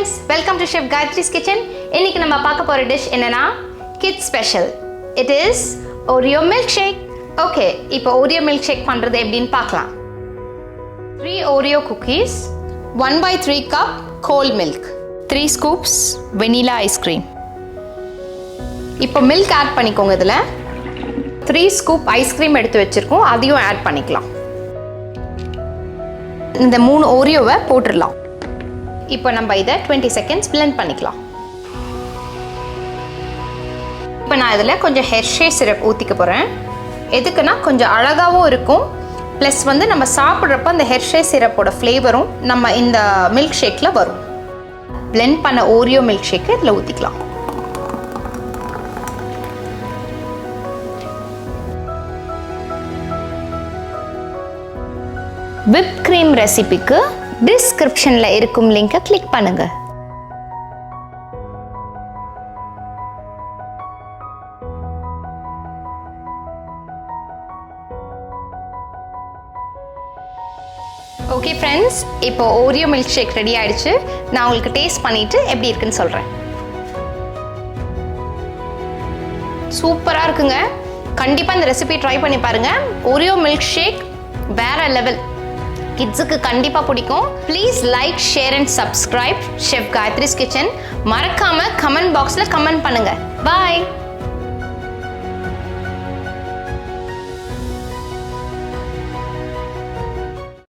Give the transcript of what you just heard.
friends, welcome to Chef Gayathri's kitchen. இன்னைக்கு நம்ம பார்க்க போற டிஷ் என்னன்னா kids special. It is Oreo Milkshake. Okay, இப்போ Oreo Milkshake பண்றது எப்படின்னு பார்க்கலாம். 3 Oreo cookies, 1/3 cup cold milk, 3 scoops vanilla ice cream. இப்போ milk add பண்ணிக்கோங்க இதுல. 3 scoop ice cream எடுத்து வச்சிருக்கோம், அதையும் add பண்ணிக்கலாம். இந்த 3 ஓரியோவை போட்டுடலாம். இப்போ நம்ம இதை 20 seconds blend பண்ணிக்கலாம். இப்போ நான் இதில் கொஞ்சம் ஹெர்ஷே சிரப் ஊற்றிக்க போகிறேன். எதுக்குன்னா கொஞ்சம் அழகாகவும் இருக்கும், ப்ளஸ் வந்து நம்ம சாப்பிட்றப்ப அந்த ஹெர்ஷே சிரப்போட ஃப்ளேவரும் நம்ம இந்த மில்க் ஷேக்கில் வரும். blend பண்ண ஓரியோ மில்க் ஷேக்கை இதில் ஊற்றிக்கலாம். whipped cream ரெசிபிக்கு டிஸ்கிரிப்ஷன்ல இருக்கும் லிங்கை கிளிக் பண்ணுங்க. ஓகே ஃப்ரெண்ட்ஸ், இப்போ ஓரியோ மில்க் ஷேக் ரெடி ஆயிடுச்சு. நான் உங்களுக்கு டேஸ்ட் பண்ணிட்டு எப்படி இருக்குன்னு சொல்றேன். சூப்பரா இருக்குங்க. கண்டிப்பா இந்த ரெசிபி ட்ரை பண்ணி பாருங்க. ஓரியோ மில்க் ஷேக் வேற லெவல். கிட்ஸுக்கு கண்டிப்பா பிடிக்கும். Please like, share and subscribe chef Gayathri's kitchen. மறக்காம கமெண்ட் பாக்ஸ்ல கமெண்ட் பண்ணுங்க. பாய்.